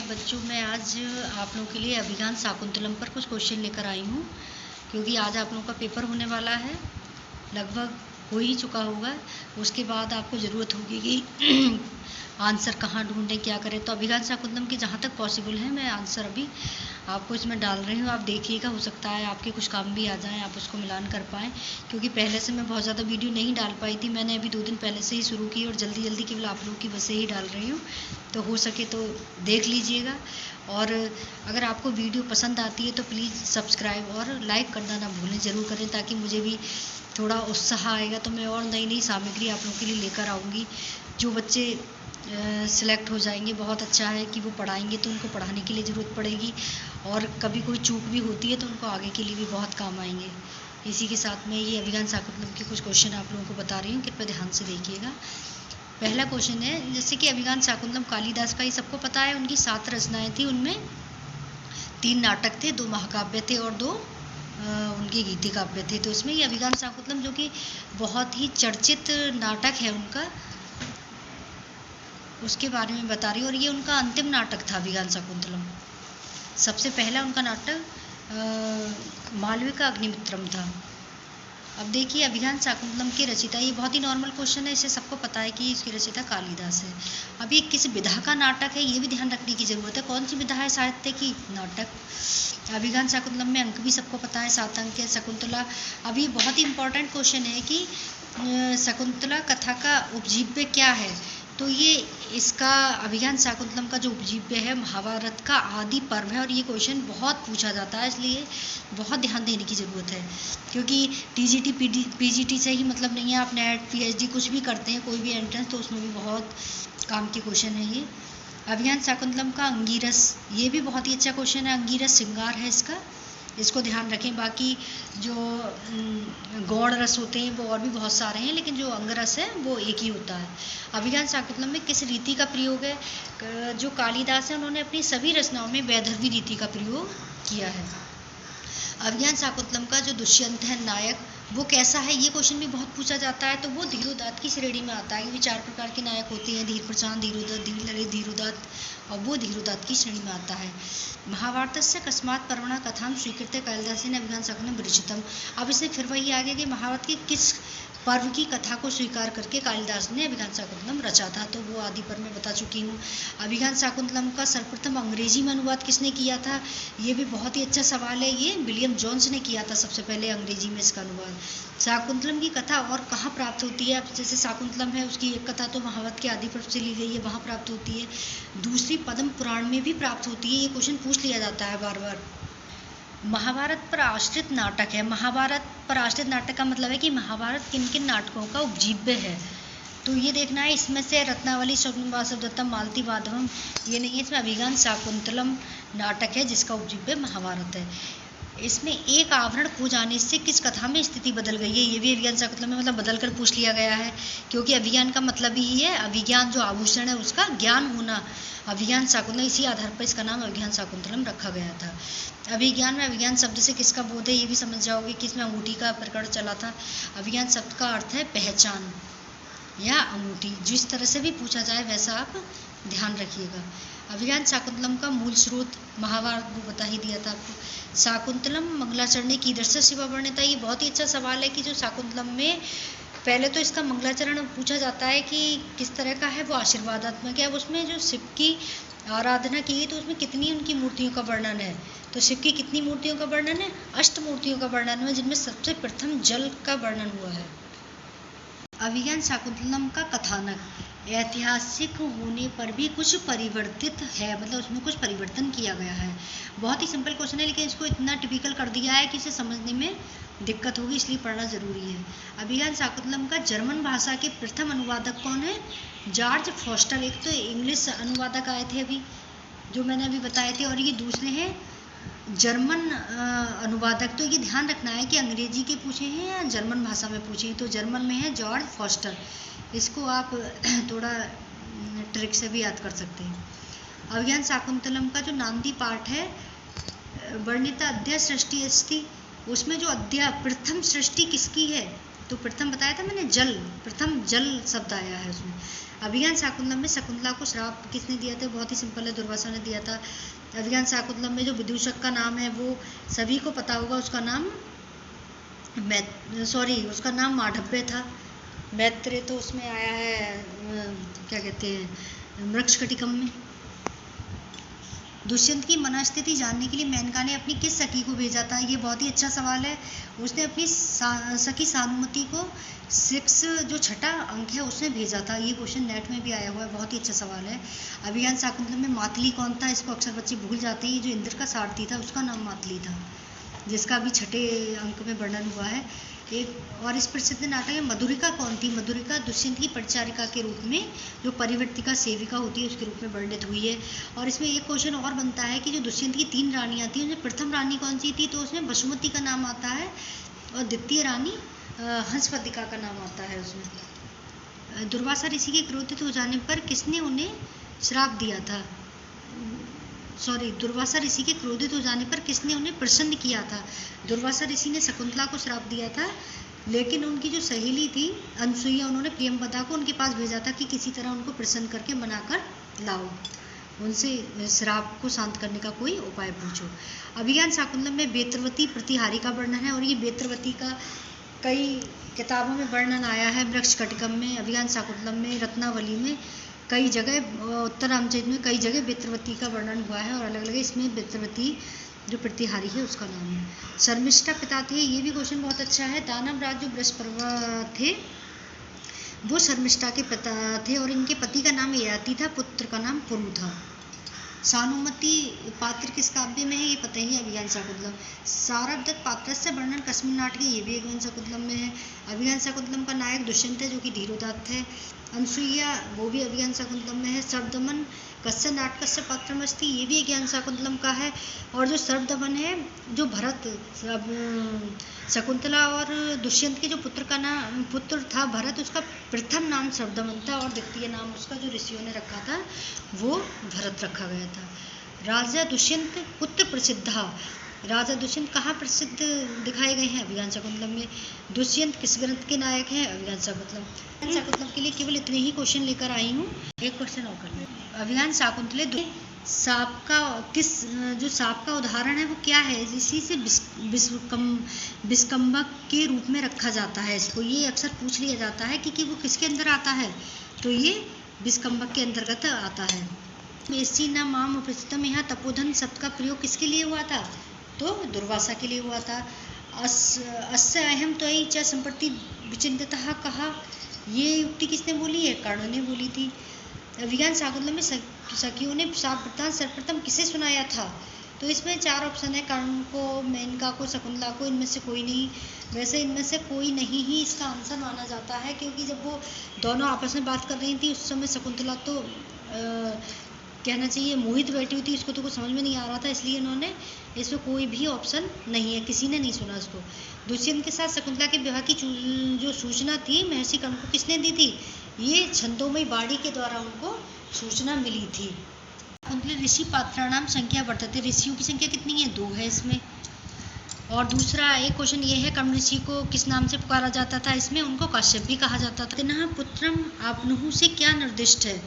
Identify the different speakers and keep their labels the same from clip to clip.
Speaker 1: बच्चों, मैं आज आप लोगों के लिए अभिज्ञान शाकुंतलम पर कुछ क्वेश्चन लेकर आई हूँ, क्योंकि आज आप लोगों का पेपर होने वाला है। लगभग हो ही चुका होगा। उसके बाद आपको ज़रूरत होगी कि आंसर कहाँ ढूंढें, क्या करें। तो अभिज्ञान शाकुंतलम की जहाँ तक पॉसिबल है मैं आंसर अभी आपको इसमें डाल रही हूँ। आप देखिएगा, हो सकता है आपके कुछ काम भी आ जाएं, आप उसको मिलान कर पाएँ, क्योंकि पहले से मैं बहुत ज़्यादा वीडियो नहीं डाल पाई थी। मैंने अभी 2 दिन पहले से ही शुरू की और जल्दी केवल आप लोगों की वजह से ही डाल रही हूँ। तो हो सके तो देख लीजिएगा, और अगर आपको वीडियो पसंद आती है तो प्लीज़ सब्सक्राइब और लाइक करना ना भूलें, ज़रूर करें, ताकि मुझे भी थोड़ा उत्साह आएगा तो मैं और नई सामग्री आप लोगों के लिए लेकर आऊँगी। जो बच्चे सिलेक्ट हो जाएंगे, बहुत अच्छा है कि वो पढ़ाएंगे, तो उनको पढ़ाने के लिए ज़रूरत पड़ेगी, और कभी कोई चूक भी होती है तो उनको आगे के लिए भी बहुत काम आएंगे। इसी के साथ में ये अभिज्ञान शाकुंतलम के कुछ क्वेश्चन आप लोगों को बता रही हूँ, कृपया ध्यान से देखिएगा। पहला क्वेश्चन है, जैसे कि अभिज्ञान शाकुंतलम कालिदास का, ये सबको पता है, उनकी 7 रचनाएं थी। उनमें 3 नाटक थे, 2 महाकाव्य थे और 2 उनके गीति काव्य थे। तो इसमें ये अभिज्ञान शाकुंतलम, जो कि बहुत ही चर्चित नाटक है उनका, उसके बारे में बता रही हूँ। और ये उनका अंतिम नाटक था अभिज्ञान शाकुंतलम। सबसे पहला उनका नाटक मालविका अग्निमित्रम था। अब देखिए, अभिज्ञान शाकुंतलम के रचयिता, ये बहुत ही नॉर्मल क्वेश्चन है, इसे सबको पता है कि इसकी रचयिता कालिदास है। अब ये किस विधा का नाटक है, ये भी ध्यान रखने की जरूरत है। कौन सी विधा है साहित्य की? नाटक। अभिज्ञान शाकुंतलम में अंक भी सबको पता है, 7 अंक है। शकुंतला, अब ये बहुत ही इंपॉर्टेंट क्वेश्चन है कि शकुंतला कथा का उपजीव्य क्या है। तो ये इसका अभिज्ञान शाकुंतलम का जो उपजीव्य है महाभारत का आदि पर्व है, और ये क्वेश्चन बहुत पूछा जाता है, इसलिए बहुत ध्यान देने की ज़रूरत है। क्योंकि टीजीटी पीजीटी से ही मतलब नहीं है, आप नेट पीएचडी कुछ भी करते हैं, कोई भी एंट्रेंस, तो उसमें भी बहुत काम के क्वेश्चन है ये। अभिज्ञान शाकुंतलम का अंगिरस, ये भी बहुत ही अच्छा क्वेश्चन है। अंगिरस श्रृंगार है इसका, इसको ध्यान रखें। बाकी जो गौड़ रस होते हैं वो और भी बहुत सारे हैं, लेकिन जो अंगरस है वो एक ही होता है। अभिज्ञान शाकुंतलम में किस रीति का प्रयोग है? जो कालिदास है उन्होंने अपनी सभी रचनाओं में वैदर्भी रीति का प्रयोग किया है। अभिज्ञान शाकुंतलम का जो दुष्यंत है नायक, वो कैसा है, ये क्वेश्चन भी बहुत पूछा जाता है। तो वो धीरोदात्त की श्रेणी में आता है, क्योंकि 4 प्रकार के नायक होते हैं, धीर प्रशांत, धीरोदात्त, धीर ललित, धीरोदात्त, और वो धीरोदात्त की श्रेणी में आता है। महाभारतस्य कस्मात् पर्वणः कथां स्वीकृत्य कालिदासेन अभिज्ञान शाकुंतलम विरचितम्। अब इससे फिर वही आ गया कि महाभारत की किस पर्व की कथा को स्वीकार करके कालिदास ने अभिज्ञान शाकुंतलम रचा था। तो वो आदि पर मैं बता चुकी हूँ। अभिज्ञान शाकुंतलम का सर्वप्रथम अंग्रेजी में अनुवाद किसने किया था? ये भी बहुत ही अच्छा सवाल है। ये विलियम जोन्स ने किया था सबसे पहले अंग्रेजी में इसका अनुवाद। शाकुंतलम की कथा और कहाँ प्राप्त होती है? अब जैसे शाकुंतलम है, उसकी एक कथा तो महाभारत के आदि पर्व से ली गई है, वहाँ प्राप्त होती है। दूसरी पद्म पुराण में भी प्राप्त होती है। ये क्वेश्चन पूछ लिया जाता है बार बार। महाभारत पर आश्रित नाटक है। महाभारत पर आश्रित नाटक का मतलब है कि महाभारत किन किन नाटकों का उपजीव्य है। तो ये देखना है, इसमें से रत्नावली, शकुंतलम, वासवदत्तम, मालती माधवम, ये नहीं है। इसमें अभिज्ञान शाकुंतलम नाटक है जिसका उपजीव्य महाभारत है। इसमें एक आवरण खो जाने से किस कथा में स्थिति बदल गई है? ये भी अभिज्ञान शाकुंतलम में मतलब बदल कर पूछ लिया गया है, क्योंकि अभिज्ञान का मतलब ही है, अभिज्ञान जो आभूषण है उसका ज्ञान होना। अभिज्ञान शाकुंतलम, इसी आधार पर इसका नाम अभिज्ञान शाकुंतलम रखा गया था। अभिज्ञान में अभिज्ञान शब्द से किसका बोध है, ये भी समझ जाओगे कि इसमें अंगूठी का प्रकरण चला था। अभिज्ञान शब्द का अर्थ है पहचान या अंगूठी। जिस तरह से भी पूछा जाए वैसा आप ध्यान रखिएगा। अभिज्ञान शाकुंतलम का मूल स्रोत महाभारत, वो बता ही दिया था आपको। शाकुंतलम मंगलाचरणे कीदृश शिवा वर्णिता, ये बहुत ही अच्छा सवाल है कि जो शाकुंतलम में, पहले तो इसका मंगलाचरण पूछा जाता है कि किस तरह का है, वो आशीर्वादात्मक है। अब उसमें जो शिव की आराधना की गई तो उसमें कितनी उनकी मूर्तियों का वर्णन है? तो शिव की कितनी मूर्तियों का वर्णन है? 8 मूर्तियों का वर्णन है, जिनमें सबसे प्रथम जल का वर्णन हुआ है। अभिज्ञान शाकुंतलम का कथानक ऐतिहासिक होने पर भी कुछ परिवर्तित है, मतलब उसमें कुछ परिवर्तन किया गया है। बहुत ही सिंपल क्वेश्चन है, लेकिन इसको इतना टिपिकल कर दिया है कि इसे समझने में दिक्कत होगी, इसलिए पढ़ना जरूरी है। अभिज्ञान शाकुंतलम का जर्मन भाषा के प्रथम अनुवादक कौन है? George foster. एक तो इंग्लिश अनुवादक आए थे अभी, जो मैंने अभी बताए थे, और ये दूसरे हैं जर्मन अनुवादक। तो ये ध्यान रखना है कि अंग्रेजी के पूछे हैं या जर्मन भाषा में पूछे हैं। तो जर्मन में है जॉर्ज फॉस्टर, इसको आप थोड़ा ट्रिक से भी याद कर सकते हैं। अभिज्ञान शाकुंतलम का जो नांदी पाठ है, वर्णिता अध्याय सृष्टि अस्ति, उसमें जो अध्याय प्रथम सृष्टि किसकी है? तो प्रथम बताया था मैंने जल, प्रथम जल शब्द आया है उसमें। अभिज्ञान शाकुंतलम में शकुंतला को श्राप किसने दिया था? बहुत ही सिंपल है, दुर्वासा ने दिया था। अभिज्ञान शाकुंतलम में जो विदूषक का नाम है वो सभी को पता होगा, उसका नाम उसका नाम मांडव्य था। मैत्रेय तो उसमें आया है क्या कहते हैं मृक्षकटिकम में। दुष्यंत की मनस्थिति जानने के लिए मेनका ने अपनी किस सखी को भेजा था? ये बहुत ही अच्छा सवाल है। उसने अपनी सखी सानुमति को 6 जो छठा अंक है उसमें भेजा था। ये क्वेश्चन नेट में भी आया हुआ है, बहुत ही अच्छा सवाल है। अभिज्ञान शाकुंतलम में मातली कौन था? इसको अक्सर बच्चे भूल जाते हैं। जो इंद्र का सारथी था उसका नाम मातली था, जिसका भी छठे अंक में वर्णन हुआ है। एक और इस प्रसिद्ध नाटक में मधुरिका कौन थी? मधुरिका दुष्यंत की परिचारिका के रूप में, जो परिवर्तिका सेविका होती है उसके रूप में वर्णित हुई है। और इसमें एक क्वेश्चन और बनता है कि जो दुष्यंत की 3 रानियां थी उनमें प्रथम रानी कौन सी थी? तो उसमें वसुमती का नाम आता है और द्वितीय रानी हंसपतिका का नाम आता है उसमें। दुर्वासा ऋषि के क्रोधित हो जाने पर किसने उन्हें श्राप दिया था? दुर्वासा ऋषि के क्रोधित हो जाने पर किसने उन्हें प्रसन्न किया था? दुर्वासा ऋषि ने शकुंतला को श्राप दिया था, लेकिन उनकी जो सहेली थी अनसुईया, उन्होंने प्रियंवदा को उनके पास भेजा था कि किसी तरह उनको प्रसन्न करके मनाकर लाओ, उनसे श्राप को शांत करने का कोई उपाय पूछो। अभिज्ञान शाकुंतलम में बेत्रवती प्रतिहारी का वर्णन है, और ये बेत्रवती का कई किताबों में वर्णन आया है। मृक्षकटिकम में, अभिज्ञान शाकुंतलम में, रत्नावली में, कई जगह, उत्तर रामचरित में कई जगह बेत्रवती का वर्णन हुआ है, और अलग अलग इसमें बेत्रवती जो प्रतिहारी है उसका नाम है। शर्मिष्ठा पिता थे, ये भी क्वेश्चन बहुत अच्छा है। दानव राज जो बृहस्पति थे वो शर्मिष्ठा के पिता थे, और इनके पति का नाम ययाति था, पुत्र का नाम पुरु था। सानुमति पात्र किस काव्य में है? ये पता ही है, अभिज्ञान शाकुंतलम। सारभदत्त पात्र से वर्णन कस्मिन नाटक, ये भी अभिज्ञान शाकुंतलम में है। अभिज्ञान शाकुंतलम का नायक दुष्यंत है, जो कि धीरोदात्त है। अनसुईया वो भी अभिज्ञान शाकुंतलम में है। सर्वदमन कस्य नाटकस्य पात्रमस्ति, ये भी अभिज्ञान शाकुंतलम का है। और जो सर्वदमन है, जो भरत, शकुंतला और दुष्यंत के जो पुत्र था भरत, उसका प्रथम नाम सर्वदमन था, और द्वितीय नाम उसका जो ऋषियों ने रखा था वो भरत रखा गया था। राजा दुष्यंत पुत्र प्रसिद्धा, राजा दुष्यंत कहाँ प्रसिद्ध दिखाए गए हैं? अभिज्ञान शाकुंतलम में। दुष्यंत किस ग्रंथ के नायक हैं? अभिज्ञान शाकुंतलम। शाकुंतलम के लिए केवल इतने ही क्वेश्चन लेकर आई हूँ, एक क्वेश्चन और कर लें। अभिज्ञान शाकुंतले सांप का उदाहरण है वो क्या है? इसी से विष्कंभक के रूप में रखा जाता है इसको। ये अक्सर पूछ लिया जाता है कि वो किसके अंदर आता है, तो ये विष्कंभक के अंतर्गत आता है। मेसी न माम उपस्थितम, यहाँ तपोधन शब्द का प्रयोग किसके लिए हुआ था? तो दुर्वासा के लिए हुआ था। अस्य अहम त्वयि च संप्रति विचिन्तितः कहा, ये युक्ति किसने बोली है? कर्ण ने बोली थी। अभिज्ञान शाकुंतलम में सखियों ने शाप वृत्तांत सर्वप्रथम किसे सुनाया था? तो इसमें 4 ऑप्शन है, कर्ण को, मेनका को, शकुंतला को, इनमें से कोई नहीं। वैसे इनमें से कोई नहीं ही इसका आंसर माना जाता है, क्योंकि जब वो दोनों आपस में बात कर रही थी उस समय शकुंतला तो कहना चाहिए मोहित बैठी हुई थी, उसको तो कुछ समझ में नहीं आ रहा था, इसलिए इन्होंने इसमें कोई भी ऑप्शन नहीं है, किसी ने नहीं सुना इसको। दुष्यंत के साथ शकुंतला के विवाह की जो सूचना थी महर्षि कर्ण को किसने दी थी? ये छंदोमयी बाड़ी के द्वारा उनको सूचना मिली थी। ऋषि पात्राणाम संख्या वर्तते, ऋषियों की संख्या कितनी है? 2 है इसमें। और दूसरा एक क्वेश्चन ये है, कर्ण ऋषि को किस नाम से पुकारा जाता था? इसमें उनको काश्यप भी कहा जाता था। तिनः पुत्रम आपनुहु से क्या निर्दिष्ट है?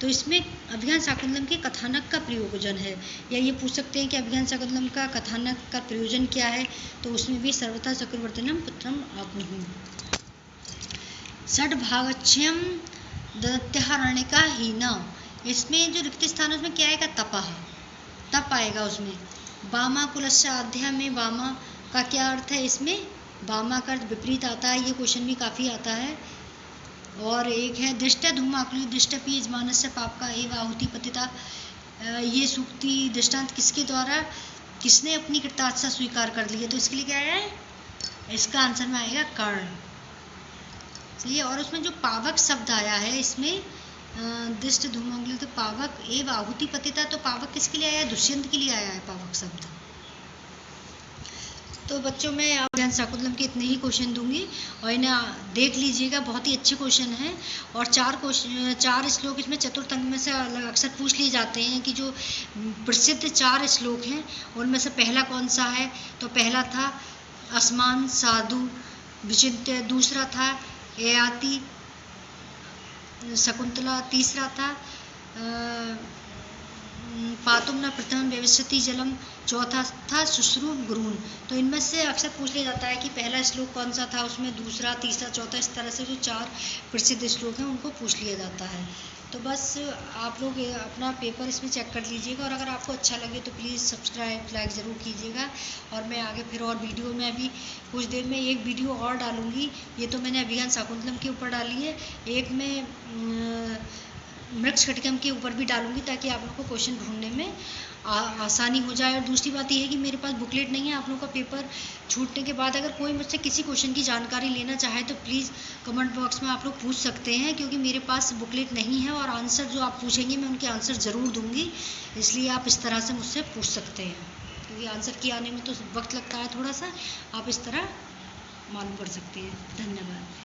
Speaker 1: तो इसमें अभिज्ञान शाकुंतलम के कथानक का प्रयोजन है, या ये पूछ सकते हैं कि अभिज्ञान शाकुंतलम का कथानक का प्रयोजन क्या है? तो उसमें भी सर्वथा चक्रवर्तिनम पुत्रम आपनुहु। षड्भागच्छ्यम दत्यारण्यका हीना, इसमें जो रिक्त स्थान है उसमें क्या आएगा? तपः, तप आएगा उसमें। वामा कुलस्य आध्या में वामा का क्या अर्थ है? इसमें वामा का अर्थ विपरीत आता है, ये क्वेश्चन भी काफ़ी आता है। और एक है दृष्टा धूमाकुली दृष्टपि यजमानस्य पाप का एव आहुति पतिता, ये सूक्ति दृष्टांत किसके द्वारा, किसने अपनी कृतार्थता स्वीकार कर ली है? तो इसके लिए क्या है? इसका आंसर में आएगा कर्ण। सही है। और उसमें जो पावक शब्द आया है इसमें दृष्ट धूमाकुली, तो पावक एव आहुति पतिता, तो पावक किसके लिए आया है? दुष्यंत के लिए आया है पावक शब्द। तो बच्चों मैं अभिज्ञान शाकुंतलम के इतने ही क्वेश्चन दूंगी, और इन्हें देख लीजिएगा, बहुत ही अच्छे क्वेश्चन हैं। और 4 श्लोक इसमें चतुर्थ अंक में से अक्सर पूछ लिए जाते हैं कि जो प्रसिद्ध 4 श्लोक हैं उनमें से पहला कौन सा है? तो पहला था अस्मान साधु विचिन्त्य दूसरा था, ययाति शकुंतला तीसरा था, पातुम न प्रथम व्यवस्थिति जलम चौथा था, शुश्रू गुरून। तो इनमें से अक्सर पूछ लिया जाता है कि पहला श्लोक कौन सा था, उसमें दूसरा, तीसरा, चौथा, इस तरह से जो 4 प्रसिद्ध श्लोक हैं उनको पूछ लिया जाता है। तो बस आप लोग अपना पेपर इसमें चेक कर लीजिएगा, और अगर आपको अच्छा लगे तो प्लीज़ सब्सक्राइब लाइक ज़रूर कीजिएगा। और मैं आगे फिर और वीडियो में अभी कुछ देर में एक वीडियो और डालूँगी। ये तो मैंने अभिज्ञान शाकुंतलम के ऊपर डाली है, एक मैं मृच्छकटिकम के ऊपर भी डालूंगी, ताकि आप लोग को क्वेश्चन ढूंढने में आसानी हो जाए। और दूसरी बात यह है कि मेरे पास बुकलेट नहीं है। आप लोगों का पेपर छूटने के बाद अगर कोई मुझसे किसी क्वेश्चन की जानकारी लेना चाहे तो प्लीज़ कमेंट बॉक्स में आप लोग पूछ सकते हैं, क्योंकि मेरे पास बुकलेट नहीं है, और आंसर जो आप पूछेंगे मैं उनके आंसर ज़रूर दूंगी। इसलिए आप इस तरह से मुझसे पूछ सकते हैं, क्योंकि आंसर की आने में तो वक्त लगता है थोड़ा सा, आप इस तरह मालूम कर सकते हैं। धन्यवाद।